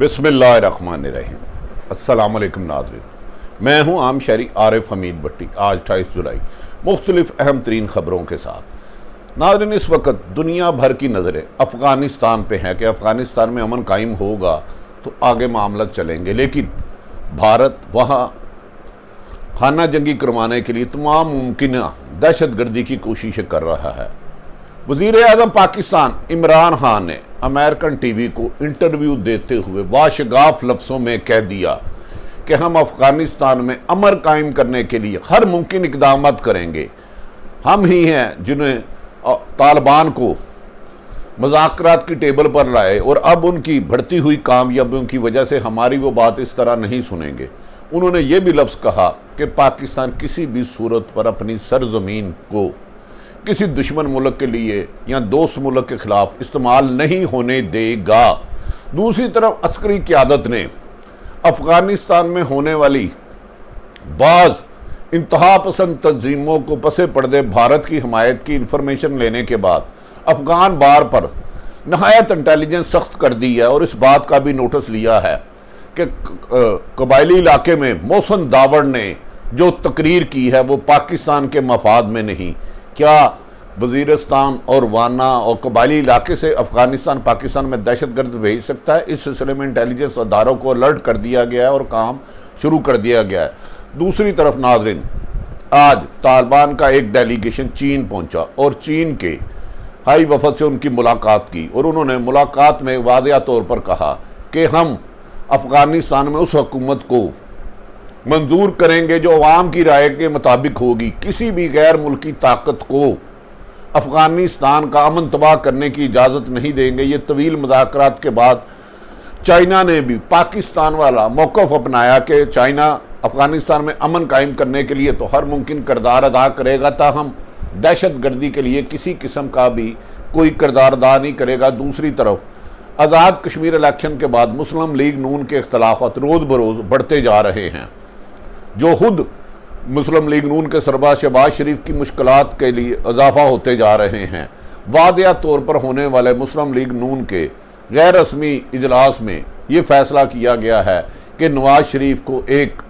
बिस्मिल्लाहिर्रहमानिर्रहीम। अस्सलाम वालेकुम नाज़रीन, मैं हूँ आम शहरी आरिफ हमीद भट्टी। आज 28 जुलाई मुख्तलिफ अहम तरीन ख़बरों के साथ। नाज़रीन, इस वक्त दुनिया भर की नज़रें अफ़गानिस्तान पे हैं कि अफ़गानिस्तान में अमन कायम होगा तो आगे मामला चलेंगे, लेकिन भारत वहाँ खाना जंगी करवाने के लिए तमाम मुमकिन दहशत गर्दी की कोशिशें कर रहा है। वज़ीर आज़म पाकिस्तान इमरान खान ने अमेरिकन टीवी को इंटरव्यू देते हुए वाशगाफ लफ्ज़ों में कह दिया कि हम अफ़गानिस्तान में अमन कायम करने के लिए हर मुमकिन इक़दाम करेंगे। हम ही हैं जिन्हें तालिबान को मुज़ाकरात की टेबल पर लाए और अब उनकी बढ़ती हुई कामयाबियों की वजह से हमारी वो बात इस तरह नहीं सुनेंगे। उन्होंने ये भी लफ्ज़ कहा कि पाकिस्तान किसी भी सूरत पर अपनी सरजमीन को किसी दुश्मन मुल्क के लिए या दोस्त मुल्क के खिलाफ इस्तेमाल नहीं होने देगा। दूसरी तरफ अस्करी क़यादत ने अफ़गानिस्तान में होने वाली बाज़ इंतहा पसंद तंजीमों को पसे पर्दे भारत की हमायत की इंफॉर्मेशन लेने के बाद अफ़गान बार पर नहायत इंटेलिजेंस सख्त कर दी है और इस बात का भी नोटिस लिया है कि कबायली इलाके में मोहसिन दावड़ ने जो तकरीर की है वो पाकिस्तान के मफाद में नहीं। क्या वज़ीरिस्तान और वाना और कबायली इलाके से अफ़गानिस्तान पाकिस्तान में दहशत गर्द भेज सकता है? इस सिलसिले में इंटेलिजेंस अदारों को अलर्ट कर दिया गया है और काम शुरू कर दिया गया है। दूसरी तरफ नाज़रीन, आज तालिबान का एक डेलीगेशन चीन पहुंचा और चीन के हाई वफद से उनकी मुलाकात की और उन्होंने मुलाकात में वाज़िया तौर पर कहा कि हम अफ़गानिस्तान में उस हुकूमत को मंजूर करेंगे जो अवाम की राय के मुताबिक होगी। किसी भी गैर मुल्की ताकत को अफ़गानिस्तान का अमन तबाह करने की इजाज़त नहीं देंगे। ये तवील मुज़ाकरात के बाद चाइना ने भी पाकिस्तान वाला मौक़िफ़ अपनाया कि चाइना अफ़गानिस्तान में अमन कायम करने के लिए तो हर मुमकिन किरदार अदा करेगा, ताहम दहशत गर्दी के लिए किसी किस्म का भी कोई किरदार अदा नहीं करेगा। दूसरी तरफ आज़ाद कश्मीर इलेक्शन के बाद मुस्लिम लीग नून के इख्तलाफात रोज़ बरोज़ बढ़ते जा रहे हैं, जो खुद मुस्लिम लीग नून के सरबराह शहबाज शरीफ की मुश्किलात के लिए इजाफा होते जा रहे हैं। वादिया तौर पर होने वाले मुस्लिम लीग नून के गैर रस्मी इजलास में ये फैसला किया गया है कि नवाज शरीफ को एक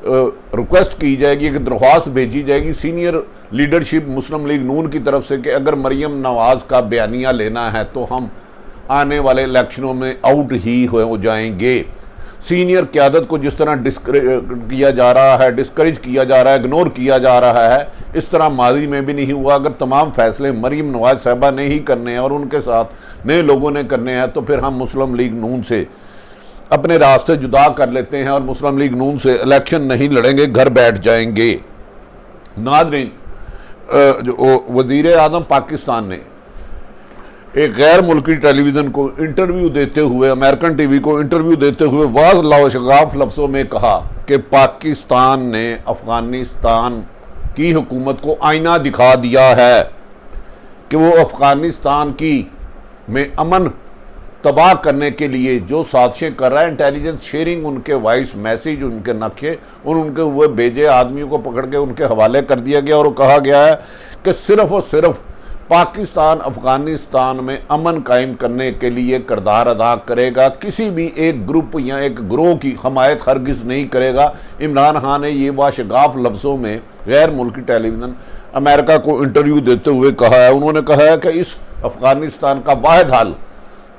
रिक्वेस्ट की जाएगी, एक दरख्वास्त भेजी जाएगी सीनियर लीडरशिप मुस्लिम लीग नून की तरफ से कि अगर मरीम नवाज का बयानिया लेना है तो हम आने वाले इलेक्शनों में आउट ही हो जाएंगे। सीनियर क़यादत को जिस तरह किया जा रहा है, डिस्करेज किया जा रहा है, इग्नोर किया जा रहा है, इस तरह माजी में भी नहीं हुआ। अगर तमाम फैसले मरीम नवाज साहबा ने ही करने हैं और उनके साथ नए लोगों ने करने हैं तो फिर हम मुस्लिम लीग नून से अपने रास्ते जुदा कर लेते हैं और मुस्लिम लीग नून से इलेक्शन नहीं लड़ेंगे, घर बैठ जाएंगे। नाज़रीन, जो वज़ीर आज़म पाकिस्तान ने एक गैर मुल्की टेलीविज़न को इंटरव्यू देते हुए, अमेरिकन टीवी को इंटरव्यू देते हुए वाज़ लफ्ज़ों में कहा कि पाकिस्तान ने अफ़गानिस्तान की हुकूमत को आईना दिखा दिया है कि वो अफ़गानिस्तान की में अमन तबाह करने के लिए जो साजिशें कर रहा है। इंटेलिजेंस शेयरिंग, उनके वॉइस मैसेज, उनके नक्शे और उनके हुए भेजे आदमियों को पकड़ के उनके हवाले कर दिया गया और कहा गया है कि सिर्फ़ और सिर्फ पाकिस्तान अफ़गानिस्तान में अमन कायम करने के लिए किरदार अदा करेगा, किसी भी एक ग्रुप या एक ग्रोह की हमायत हरगिज़ नहीं करेगा। इमरान खान ने ये वाशगाफ लफ्ज़ों में गैर मुल्की टेलीविज़न अमेरिका को इंटरव्यू देते हुए कहा है। उन्होंने कहा है कि इस अफ़गानिस्तान का वाहिद हल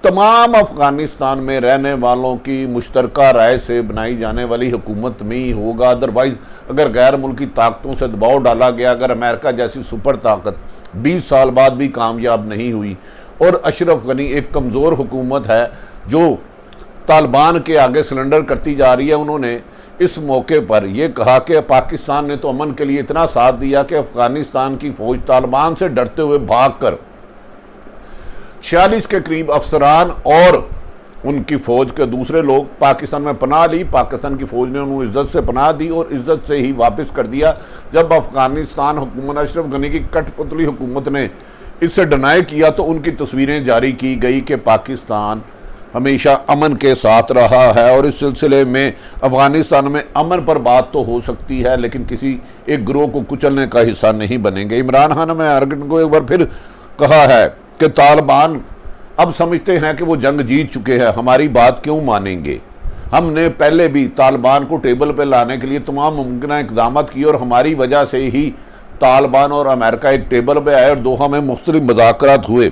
तमाम अफ़गानिस्तान में रहने वालों की मुश्तरका राय से बनाई जाने वाली हुकूमत में ही होगा। अदरवाइज़ अगर गैर मुल्की ताकतों से दबाव डाला गया, अगर अमेरिका जैसी सुपर ताकत 20 साल बाद भी कामयाब नहीं हुई और अशरफ गनी एक कमज़ोर हुकूमत है जो तालिबान के आगे सिलेंडर करती जा रही है, उन्होंने इस मौके पर यह कहा कि पाकिस्तान ने तो अमन के लिए इतना साथ दिया कि अफ़गानिस्तान की फ़ौज तालिबान से डरते हुए भाग कर 46 के करीब अफसरान और उनकी फ़ौज के दूसरे लोग पाकिस्तान में पनाह ली। पाकिस्तान की फ़ौज ने उन्हें इज़्ज़त से पनाह दी और इज़्ज़त से ही वापस कर दिया। जब अफ़गानिस्तान हुकूमत अशरफ गनी की कठपुतली हुकूमत ने इससे डिनाई किया तो उनकी तस्वीरें जारी की गई कि पाकिस्तान हमेशा अमन के साथ रहा है और इस सिलसिले में अफ़गानिस्तान में अमन पर बात तो हो सकती है लेकिन किसी एक ग्रोह को कुचलने का हिस्सा नहीं बनेंगे। इमरान खान ने अमेरिकन को एक बार फिर कहा है कि तालिबान अब समझते हैं कि वो जंग जीत चुके हैं, हमारी बात क्यों मानेंगे। हमने पहले भी तालिबान को टेबल पर लाने के लिए तमाम मुमकिन इकदाम किए और हमारी वजह से ही तालिबान और अमेरिका एक टेबल पर आए और दोहा में मुख्तलिफ मुज़ाकरात हुए।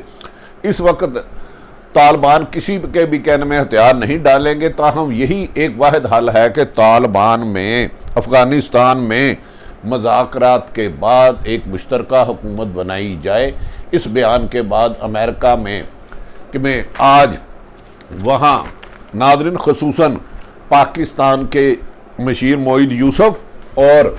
इस वक्त तालिबान किसी के भी कहने में हथियार नहीं डालेंगे, ताहम यही एक वाहिद हल है कि तालिबान में अफ़गानिस्तान में मुज़ाकरात के बाद एक मुश्तरका हुकूमत बनाई जाए। इस बयान के बाद अमेरिका में आज वहाँ नाज़रीन ख़ुसूसन पाकिस्तान के मशीर मोईद यूसुफ और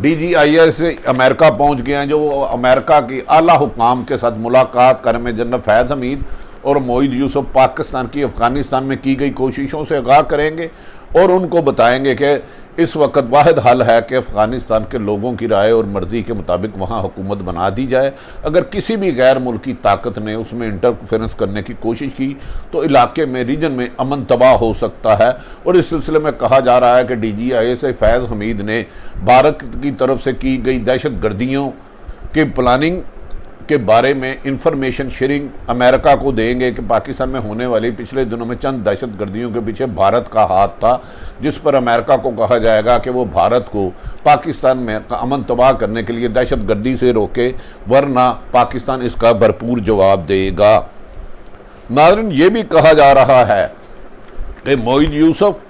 DGIS से अमेरिका पहुँच गए हैं, जो अमेरिका की आला हुकाम के साथ मुलाकात करने में जनरल फैज़ हमीद और मोईद यूसुफ पाकिस्तान की अफ़गानिस्तान में की गई कोशिशों से आगाह करेंगे और उनको बताएंगे कि इस वक्त वाहिद हल है कि अफ़गानिस्तान के लोगों की राय और मर्ज़ी के मुताबिक वहाँ हुकूमत बना दी जाए। अगर किसी भी गैर मुल्की ताकत ने उसमें इंटरफेरेंस करने की कोशिश की तो इलाके में रीजन में अमन तबाह हो सकता है। और इस सिलसिले में कहा जा रहा है कि DGIS से फैज़ हमीद ने भारत की तरफ से की गई दहशत गर्दियों के प्लानिंग के बारे में इंफॉर्मेशन शेयरिंग अमेरिका को देंगे कि पाकिस्तान में होने वाली पिछले दिनों में चंद दहशत गर्दियों के पीछे भारत का हाथ था, जिस पर अमेरिका को कहा जाएगा कि वो भारत को पाकिस्तान में अमन तबाह करने के लिए दहशत गर्दी से रोके, वरना पाकिस्तान इसका भरपूर जवाब देगा। नाज़रीन, ये भी कहा जा रहा है कि मोईद यूसुफ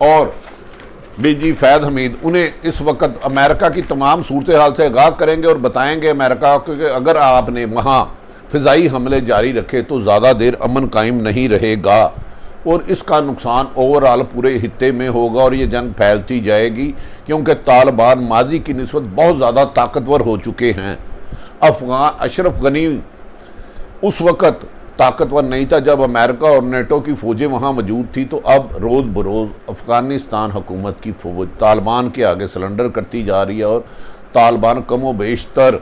और DG फैज़ हमीद उन्हें इस वक्त अमेरिका की तमाम सूरत हाल से आगाह करेंगे और बताएंगे अमेरिका को कि अगर आपने वहाँ फ़िज़ाई हमले जारी रखे तो ज़्यादा देर अमन कायम नहीं रहेगा और इसका नुकसान ओवरऑल पूरे हित्ते में होगा और ये जंग फैलती जाएगी, क्योंकि तालिबान माजी की निस्बत बहुत ज़्यादा ताकतवर हो चुके हैं। अशरफ गनी उस वक़्त ताकतवर नहीं था जब अमेरिका और नेटो की फ़ौजें वहाँ मौजूद थी, तो अब रोज़ बरोज़ अफ़गानिस्तान हुकूमत की फ़ौज तालिबान के आगे सरेंडर करती जा रही है और तालिबान कमो बेशतर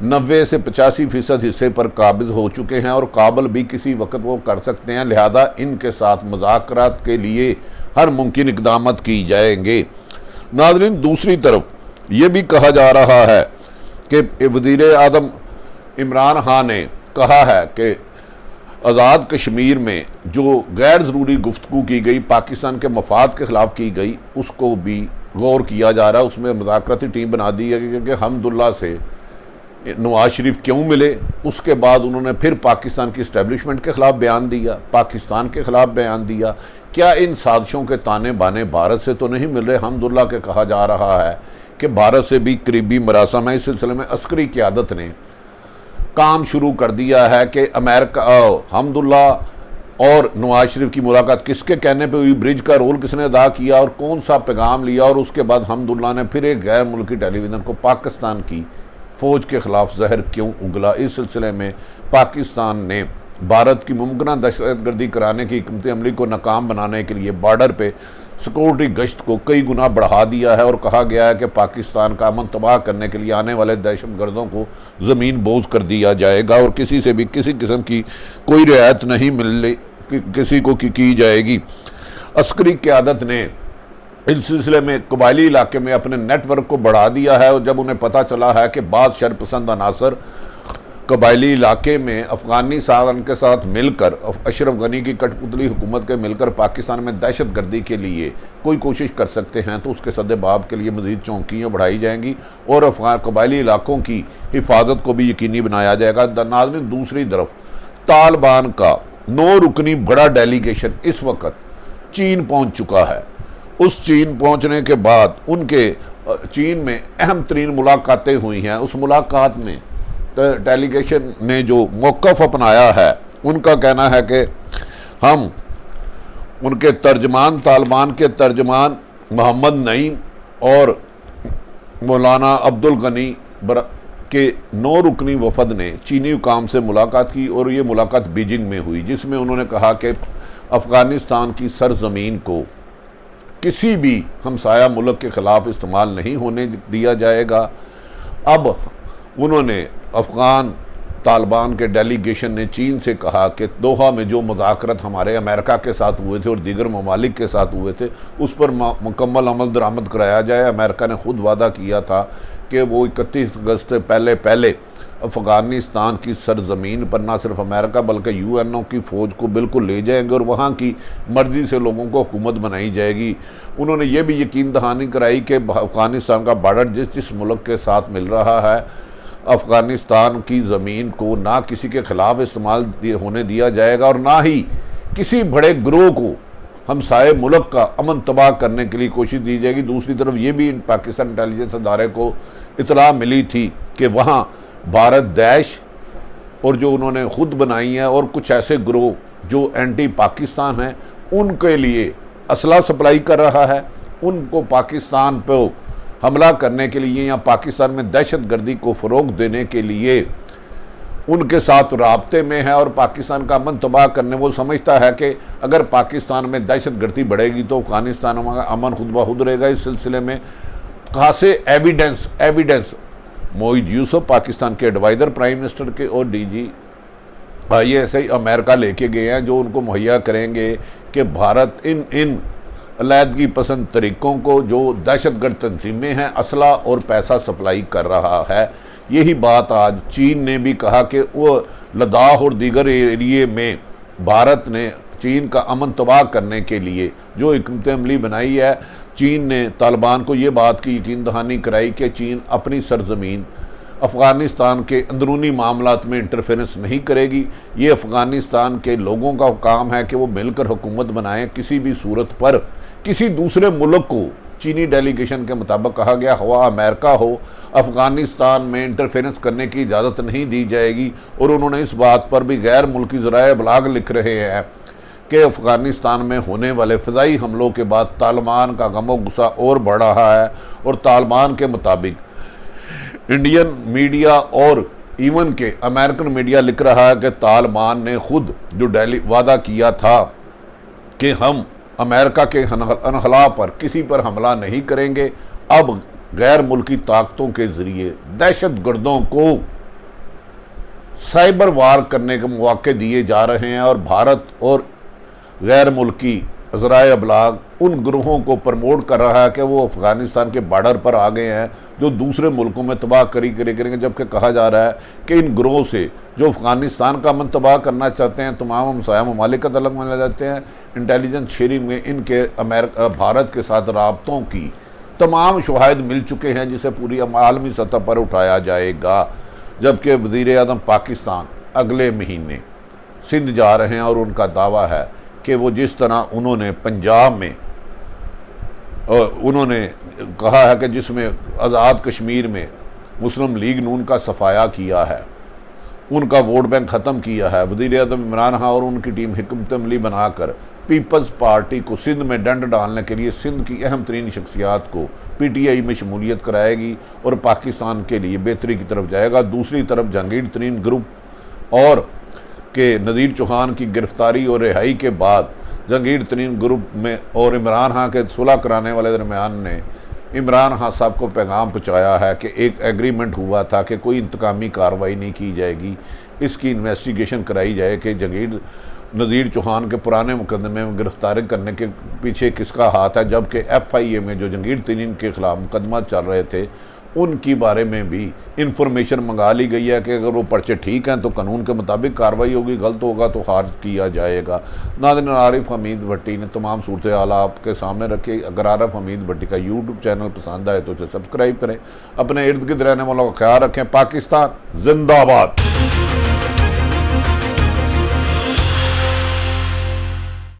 90 से 85% हिस्से पर काबिज़ हो चुके हैं और काबल भी किसी वक्त वो कर सकते हैं, लिहाजा इनके साथ मुज़ाकरात के लिए हर मुमकिन इक़दाम की जाएंगे। नाज़रीन, दूसरी तरफ ये भी कहा जा रहा है कि वज़ीर आज़म इमरान खान ने कहा है कि आज़ाद कश्मीर में जो गैर ज़रूरी गुफ्तगू की गई, पाकिस्तान के मफाद के ख़िलाफ़ की गई, उसको भी गौर किया जा रहा है। उसमें मुज़ाकराती टीम बना दी है कि हमदुल्ला से नवाज शरीफ क्यों मिले। उसके बाद उन्होंने फिर पाकिस्तान की इस्टेब्लिशमेंट के ख़िलाफ़ बयान दिया, पाकिस्तान के ख़िलाफ़ बयान दिया। क्या इन साजिशों के ताने बाने भारत से तो नहीं मिल रहे? हमदुल्ला के कहा जा रहा है कि भारत से भी करीबी मरासम है। इस सिलसिले में अस्करी क़यादत ने काम शुरू कर दिया है कि अमेरिका हमदुल्ला और नवाज शरीफ की मुलाकात किसके कहने पे हुई, ब्रिज का रोल किसने अदा किया और कौन सा पैगाम लिया। और उसके बाद हमदुल्ला ने फिर एक गैर मुल्की टेलीविज़न को पाकिस्तान की फ़ौज के ख़िलाफ़ जहर क्यों उगला। इस सिलसिले में पाकिस्तान ने भारत की मुमकिन दहशतगर्दी कराने की हिकमत अमली को नाकाम बनाने के लिए बॉर्डर पे सिक्योरिटी गश्त को कई गुना बढ़ा दिया है और कहा गया है कि पाकिस्तान का अमन तबाह करने के लिए आने वाले दहशत गर्दों को ज़मीन बोझ कर दिया जाएगा और किसी से भी किसी किस्म की कोई रियायत नहीं मिलने किसी को की जाएगी। अस्करी क़यादत ने इस सिलसिले में कबायली इलाके में अपने नेटवर्क को बढ़ा दिया है और जब उन्हें पता चला है कि बाद शरपसंद अनासर कबायली इलाके में अफ़गानिस्तान के साथ मिलकर अशरफ गनी की कठपुतली हुकूमत के मिलकर पाकिस्तान में दहशत गर्दी के लिए कोई कोशिश कर सकते हैं, तो उसके सद्देबाब के लिए मज़ीद चौकियाँ बढ़ाई जाएंगी और अफ़गान कबायली इलाकों की हिफाजत को भी यकीनी बनाया जाएगा। नाज़रीन, दूसरी तरफ तालिबान का 9 रुकनी बड़ा डेलीगेशन इस वक्त चीन पहुँच चुका है। उस चीन पहुँचने के बाद उनके चीन में अहम तरीन मुलाकातें हुई हैं। उस मुलाकात में डेलीगेशन ने जो मौक़िफ़ अपनाया है, उनका कहना है कि हम उनके तर्जमान तालिबान के तर्जमान मोहम्मद नईम और मौलाना अब्दुल गनी के 9 रुकनी वफद ने चीनी हुकाम से मुलाकात की और ये मुलाकात बीजिंग में हुई, जिसमें उन्होंने कहा कि अफ़गानिस्तान की सरज़मीन को किसी भी हमसाया मुल्क के ख़िलाफ़ इस्तेमाल नहीं होने दिया जाएगा। अब उन्होंने अफ़गान तालिबान के डेलीगेशन ने चीन से कहा कि दोहा में जो मुज़ाकरत हमारे अमेरिका के साथ हुए थे और दीगर ममालिक के साथ हुए थे उस पर मुकम्मल अमल दरामद कराया जाए। अमेरिका ने ख़ुद वादा किया था कि वो 31 अगस्त से पहले अफ़गानिस्तान की सरज़मीन पर ना सिर्फ अमेरिका बल्कि यूएनओ की फ़ौज को बिल्कुल ले जाएंगे और वहाँ की मर्ज़ी से लोगों को हुकूमत बनाई जाएगी। उन्होंने ये भी यकीन दहानी कराई कि अफ़गानिस्तान का बॉर्डर जिस मुल्क के साथ मिल रहा है, अफ़गानिस्तान की ज़मीन को ना किसी के ख़िलाफ़ इस्तेमाल होने दिया जाएगा और ना ही किसी बड़े गिरोह को हमसाये मुल्क का अमन तबाह करने के लिए कोशिश दी जाएगी। दूसरी तरफ ये भी पाकिस्तान इंटेलिजेंस अदारे को इतला मिली थी कि वहाँ भारत दैश और जो उन्होंने ख़ुद बनाई है और कुछ ऐसे गिरोह जो एंटी पाकिस्तान हैं उनके लिए असला सप्लाई कर रहा है, उनको पाकिस्तान पर हमला करने के लिए या पाकिस्तान में दहशत गर्दी को फ़रोग़ देने के लिए उनके साथ राब्ते में है और पाकिस्तान का अमन तबाह करने वो समझता है कि अगर पाकिस्तान में दहशत गर्दी बढ़ेगी तो अफ़गानिस्तान में अमन खुद ब खुद रहेगा। इस सिलसिले में खासे एविडेंस मोईद यूसुफ पाकिस्तान के एडवाइज़र प्राइम मिनिस्टर के और डीजी ISI अमेरिका लेके गए हैं, जो उनको मुहैया करेंगे कि भारत इन अलहदगी पसंद तरीक़ों को जो दहशतगर्द तंजीमें हैं असला और पैसा सप्लाई कर रहा है। यही बात आज चीन ने भी कहा कि वो लद्दाख और दीगर एरिए में भारत ने चीन का अमन तबाह करने के लिए जो हिकमत अमली बनाई है। चीन ने तालिबान को ये बात की यकीन दहानी कराई कि चीन अपनी सरजमीन अफ़गानिस्तान के अंदरूनी मामलात में इंटरफेरेंस नहीं करेगी। ये अफ़गानिस्तान के लोगों का काम है कि वो मिलकर हुकूमत बनाएं। किसी भी सूरत पर किसी दूसरे मुल्क को, चीनी डेलीगेशन के मुताबिक कहा गया, हवा अमेरिका हो, अफ़गानिस्तान में इंटरफेरेंस करने की इजाज़त नहीं दी जाएगी। और उन्होंने इस बात पर भी गैर मुल्की ज़राए इबलाग लिख रहे हैं कि अफ़गानिस्तान में होने वाले फ़िज़ाई हमलों के बाद तालिबान का गमो गुस्सा और बढ़ रहा है। और तालिबान के मुताबिक इंडियन मीडिया और इवन के अमेरिकन मीडिया लिख रहा है कि तालिबान ने खुद जो वादा किया था कि हम अमेरिका के अनखला पर किसी पर हमला नहीं करेंगे, अब गैर मुल्की ताकतों के ज़रिए दहशत गर्दों को साइबर वार करने के मौके दिए जा रहे हैं। और भारत और गैर मुल्की ज़राए अबलाग उन ग्रोहों को प्रमोट कर रहा है कि वो अफ़गानिस्तान के बॉर्डर पर आ गए हैं जो दूसरे मुल्कों में तबाह करेंगे। जबकि कहा जा रहा है कि इन ग्रोह से जो अफ़गानिस्तान का अमन तबाह करना चाहते हैं तमाम हमसाया ममालिक का तलक मिला जाते हैं। इंटेलिजेंस शेयरिंग में इनके भारत के साथ राब्तों की तमाम शवाहिद मिल चुके हैं जिसे पूरी आलमी सतह पर उठाया जाएगा। जबकि वज़ीर-ए-आज़म पाकिस्तान अगले महीने सिंध जा रहे हैं और उनका दावा है कि वो जिस तरह उन्होंने पंजाब में उन्होंने कहा है कि जिसमें आज़ाद कश्मीर में मुस्लिम लीग नून का सफाया किया है, उनका वोट बैंक ख़त्म किया है, वज़ीर-ए-आज़म इमरान खान और उनकी टीम हिकमत अमली बनाकर पीपल्स पार्टी को सिंध में डंड डालने के लिए सिंध की अहम तरीन शख्सियात को PTI में शमूलियत कराएगी और पाकिस्तान के लिए बेहतरी की तरफ जाएगा। दूसरी तरफ जहांगीर तरीन ग्रुप और के नज़ीर चौहान की गिरफ्तारी और रिहाई के बाद जहांगीर तरीन ग्रुप में और इमरान खान के सुलह कराने वाले दरमियान ने इमरान खान साहब को पैगाम पहुँचाया है कि एक एग्रीमेंट हुआ था कि कोई इंतकामी कार्रवाई नहीं की जाएगी, इसकी इन्वेस्टिगेशन कराई जाए कि जहांगीर नज़ीर चौहान के पुराने मुकदमे में गिरफ्तारी करने के पीछे किसका हाथ है। जबकि FIA में जो जहांगीर तरीन के ख़िलाफ़ मुकदमा चल रहे थे उनकी बारे में भी इंफॉर्मेशन मंगा ली गई है कि अगर वो पर्चे ठीक हैं तो कानून के मुताबिक कार्रवाई होगी, गलत होगा तो खारिज किया जाएगा। नाज़रीन, आरिफ हमीद भट्टी ने तमाम सूरत हाल आपके सामने रखे। अगर आरिफ हमीद भट्टी का YouTube चैनल पसंद आए तो उसे सब्सक्राइब करें। अपने इर्द गिर्द रहने वालों का ख्याल रखें। पाकिस्तान जिंदाबाद।